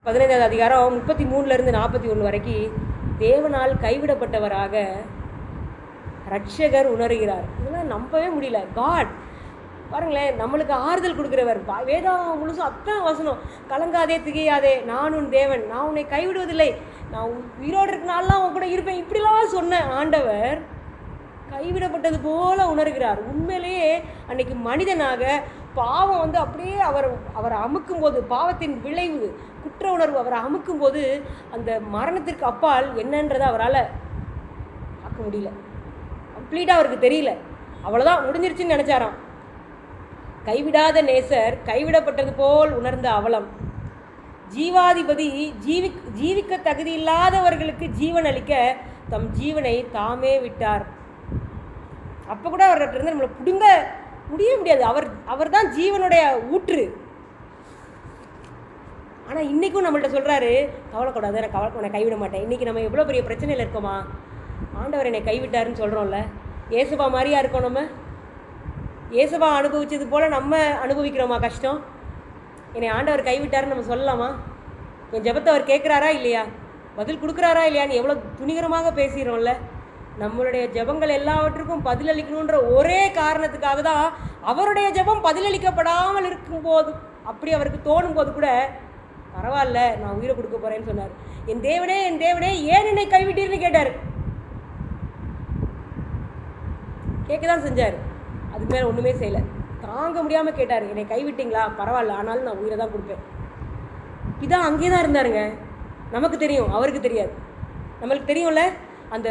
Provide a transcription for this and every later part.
15வது அதிகாரம் 33லேருந்து 41 வரைக்கும் தேவனால் கைவிடப்பட்டவராக ரட்சகர் உணர்கிறார். இதெல்லாம் நம்பவே முடியல. காட் பாருங்களேன், நம்மளுக்கு ஆறுதல் கொடுக்குறவர். வேதம் முழுசும் அத்தனை வசனம், கலங்காதே திகையாதே, நான் உன் தேவன், நான் உன்னை கைவிடுவதில்லை, நான் உயிரோடு இருக்கனாலாம் உன் கூட இருப்பேன், இப்படிலாம் சொன்ன ஆண்டவர் கைவிடப்பட்டது போல உணர்கிறார். உண்மையிலேயே அன்னைக்கு மனிதனாக பாவம் அப்படியே அவரை அமுக்கும் போது, பாவத்தின் விளைவு குற்ற உணர்வு அவரை அமுக்கும் போது அந்த மரணத்திற்கு அப்பால் என்னன்றதை அவரால் பார்க்க முடியல. கம்ப்ளீட்டாக அவருக்கு தெரியல. அவ்வளோதான், முடிஞ்சிருச்சுன்னு நினச்சாராம். கைவிடாத நேசர் கைவிடப்பட்டது போல் உணர்ந்த அவலம். ஜீவாதிபதி ஜீவிக்க தகுதி இல்லாதவர்களுக்கு ஜீவன் அளிக்க தம் ஜீவனை தாமே விட்டார். அப்போ கூட அவர்கிட்ட இருந்து நம்மளை பிடுங்க முடியாது. அவர் தான் ஜீவனுடைய ஊற்று. ஆனால் இன்றைக்கும் நம்மள்ட்ட சொல்கிறாரு, கவலைக்கூடாது, நான் உன்னை கைவிட மாட்டேன். இன்றைக்கி நம்ம எவ்வளோ பெரிய பிரச்சனையில் இருக்கோமா, ஆண்டவர் என்னை கைவிட்டாருன்னு சொல்கிறோம்ல. ஏசபா மாதிரியா இருக்கோம் நம்ம? ஏசபா அனுபவித்தது போல் நம்ம அனுபவிக்கிறோமா கஷ்டம்? என்னை ஆண்டவர் கைவிட்டாருன்னு நம்ம சொல்லலாமா? என் ஜெபத்தை அவர் கேட்குறாரா இல்லையா, பதில் கொடுக்குறாரா இல்லையான்னு எவ்வளோ துணிகரமாக பேசிடுறோம்ல. நம்மளுடைய ஜெபங்கள் எல்லாவற்றுக்கும் பதிலளிக்கணுன்ற ஒரே காரணத்துக்காக தான் அவருடைய ஜெபம் பதிலளிக்கப்படாமல் இருக்கும்போது, அப்படி அவருக்கு தோணும் போது கூட பரவாயில்ல, நான் உயிரை கொடுக்க போகிறேன்னு சொன்னார். என் தேவனே ஏன் என்னை கைவிட்டீர்னு கேட்டார். கேட்க தான் செஞ்சார், அதுக்கு மேலே ஒன்றுமே செய்யலை. தாங்க முடியாமல் கேட்டார், என்னை கைவிட்டீங்களா, பரவாயில்ல, ஆனாலும் நான் உயிரை தான் கொடுப்பேன். இதான் அங்கே தான் இருந்தாருங்க. நமக்கு தெரியும், அவருக்கு தெரியாது. நம்மளுக்கு தெரியும்ல, அந்த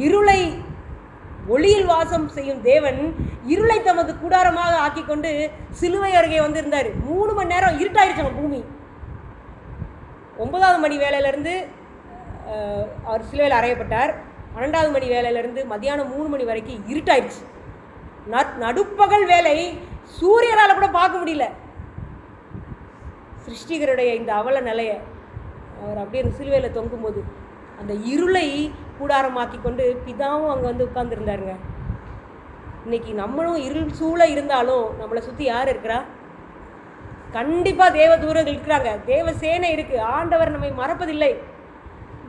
இருளை ஒளியில் வாசம் செய்யும் தேவன் இருளை தமது கூடாரமாக ஆக்கி கொண்டு சிலுவை அருகே இருந்தார். 3 மணி நேரம் இருட்டாயிருச்சாங்க பூமி. 9வது மணி வேலையிலேருந்து அவர் சிலுவையில் அறையப்பட்டார். 12வது மணி வேலையிலேருந்து மத்தியானம் 3 மணி வரைக்கும் இருட்டாயிடுச்சு. நடுப்பகல் வேலை, சூரியனால் கூட பார்க்க முடியல. சிருஷ்டிகருடைய இந்த அவல நிலையை அவர் அப்படியே அந்த சிலுவையில் தொங்கும்போது அந்த இருளை கூடாரமாக்கி கொண்டு பிதாவும் அங்கே உட்கார்ந்துருந்தாருங்க. இன்றைக்கி நம்மளும் இருள் சூழ இருந்தாலும் நம்மளை சுற்றி யார் இருக்கிறா? கண்டிப்பாக தேவ தூரங்கள் இருக்கிறாங்க, தேவ சேனை இருக்குது. ஆண்டவர் நம்மை மறப்பதில்லை.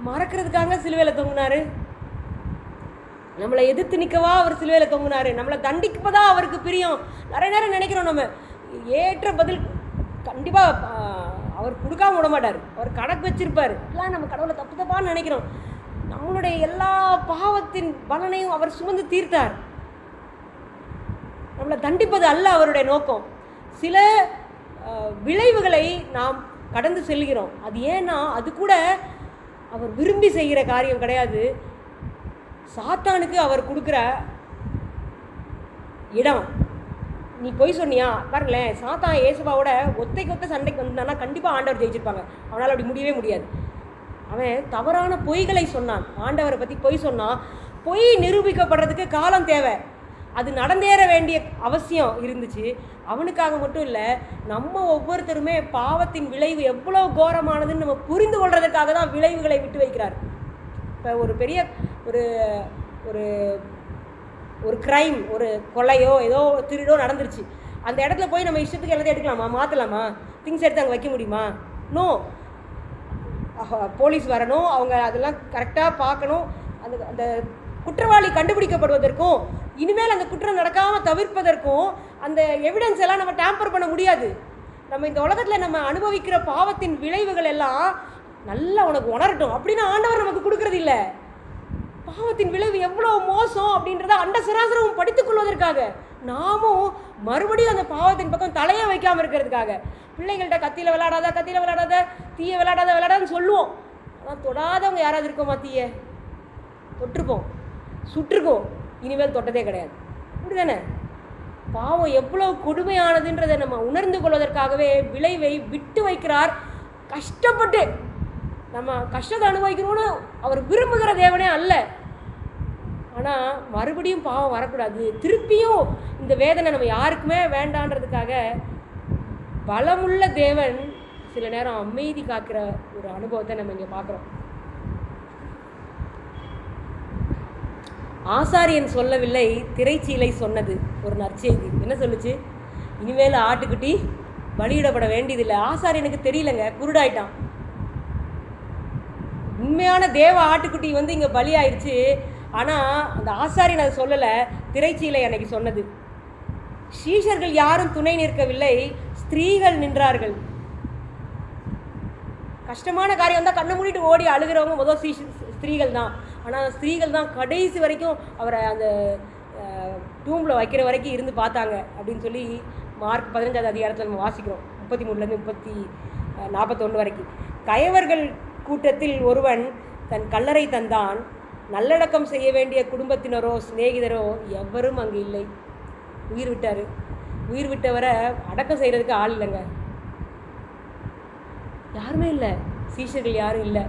மறக்கிறதுக்காக சிலுவையில் தொங்குனாரு. நம்மளை எதிர்த்து நிற்கவா அவர் சிலுவையில் தொங்குனாரு. நம்மளை தண்டிக்கப்பதான் அவருக்கு பிரியம். நிறைய நேரம் நினைக்கிறோம், நம்ம ஏற்ற பதில் கண்டிப்பாக அவர் கொடுக்காம விட மாட்டார். அவர் கணக்கு வச்சிருப்பார். எல்லாம் நம்ம கடவுளை தப்பான்னு நினைக்கிறோம். நம்மளுடைய எல்லா பாவத்தின் பலனையும் அவர் சுமந்து தீர்த்தார். நம்மளை தண்டிப்பது அல்ல அவருடைய நோக்கம். சில விளைவுகளை நாம் கடந்து செல்கிறோம். அது ஏன்னா அது கூட அவர் விரும்பி செய்கிற காரியம் கிடையாது. சாத்தானுக்கு அவர் கொடுக்குற இடம். நீ பொய் சொன்னியா பாருங்களேன், சாத்தான் ஏசபாவோட ஒத்தைக்கு சண்டைக்கு வந்தானா கண்டிப்பாக ஆண்டவர் ஜெயிச்சிருப்பாங்க. அவனால் அப்படி முடியவே முடியாது. அவன் தவறான பொய்களை சொன்னான். ஆண்டவரை பற்றி பொய் சொன்னான். பொய் நிரூபிக்கப்படுறதுக்கு காலம் தேவை. அது நடந்தேற வேண்டிய அவசியம் இருந்துச்சு. அவனுக்காக மட்டும் இல்லை, நம்ம ஒவ்வொருத்தருமே பாவத்தின் விளைவு எவ்வளோ கோரமானதுன்னு நம்ம புரிந்து கொள்றதுக்காக தான் விளைவுகளை விட்டு வைக்கிறார். இப்போ ஒரு பெரிய ஒரு கிரைம், ஒரு கொலையோ ஏதோ திருடோ நடந்துருச்சு. அந்த இடத்துல போய் நம்ம இஷ்டத்துக்கு எல்லாத்தையும் எடுக்கலாமா, மாற்றலாமா, திங்ஸ் எடுத்து அங்கே வைக்க முடியுமா? நோ. போலீஸ் வரணும், அவங்க அதெல்லாம் கரெக்டாக பார்க்கணும். அந்த குற்றவாளி கண்டுபிடிக்கப்படுவதற்கும் இனிமேல் அந்த குற்றம் நடக்காமல் தவிர்ப்பதற்கும் அந்த எவிடன்ஸ் எல்லாம் நம்ம டேம்பர் பண்ண முடியாது. நம்ம இந்த உலகத்தில் நம்ம அனுபவிக்கிற பாவத்தின் விளைவுகள் எல்லாம் நல்லா உனக்கு உணரட்டும் அப்படின்னு ஆண்டவர் நமக்கு கொடுக்கறது இல்லை. பாவத்தின் விளைவு எவ்வளோ மோசம் அப்படின்றத அண்ட சராசரமும் படித்துக் கொள்வதற்காக, நாமும் மறுபடியும் அந்த பாவத்தின் பக்கம் தலையை வைக்காமல் இருக்கிறதுக்காக. பிள்ளைகள்கிட்ட கத்தியில் விளையாடாத, தீயை விளையாடாதான்னு சொல்லுவோம். ஆனால் தொடாதவங்க யாராவது இருக்கோமா? தீயை தொட்டிருப்போம், சுட்டிருக்கோம், இனிமேல் தொட்டதே கிடையாது. அப்படி தானே? பாவம் எவ்வளோ கொடுமையானதுன்றதை நம்ம உணர்ந்து கொள்வதற்காகவே விளைவை விட்டு வைக்கிறார். கஷ்டப்பட்டு நம்ம கஷ்டத்தை அனுபவிக்கணும்னு அவர் விரும்புகிற தேவனே அல்ல. ஆனால் மறுபடியும் பாவம் வரக்கூடாது, திருப்பியும் இந்த வேதனை நம்ம யாருக்குமே வேண்டான்றதுக்காக பலமுள்ள தேவன் சில நேரம் அமைதி காக்கிற ஒரு அனுபவத்தை நம்ம இங்கே பார்க்குறோம். ஆசாரியன் சொல்லவில்லை, திரைச்சீலை சொன்னது ஒரு நற்செய்தி. என்ன சொல்லுச்சு? இனிமேல் ஆட்டுக்குட்டி பலியிடப்பட வேண்டியதில்லை. ஆசாரியனுக்கு தெரியலங்க, குருடாயிட்டான். உண்மையான தேவ ஆட்டுக்குட்டி வந்து இங்கே பலியாயிடுச்சு. ஆனால் அந்த ஆசாரியன் அதை சொல்லலை, திரைச்சீலை அன்னைக்கு சொன்னது. சீஷர்கள் யாரும் துணை நிற்கவில்லை, ஸ்திரீகள் நின்றார்கள். கஷ்டமான காரியம் வந்தால் கண்ணை மூடிட்டு ஓடி அழுகிறவங்க முதல் ஸ்திரீகள் தான். ஆனால் ஸ்திரீகள் தான் கடைசி வரைக்கும் அவரை அந்த டூம்பில் வைக்கிற வரைக்கும் இருந்து பார்த்தாங்க அப்படின்னு சொல்லி மார்க் 15ஆவது அதிகாரத்தில் நம்ம வாசிக்கிறோம். 33 41 வரைக்கும். கயவர்கள் கூட்டத்தில் ஒருவன் தன் கல்லறை தந்தான். நல்லடக்கம் செய்ய வேண்டிய குடும்பத்தினரோ சிநேகிதரோ எவரும் அங்கே இல்லை. உயிர் விட்டார். உயிர் விட்டவரை அடக்கம் செய்கிறதுக்கு ஆள் இல்லைங்க, யாருமே இல்லை. சீஷர்கள் யாரும் இல்லை.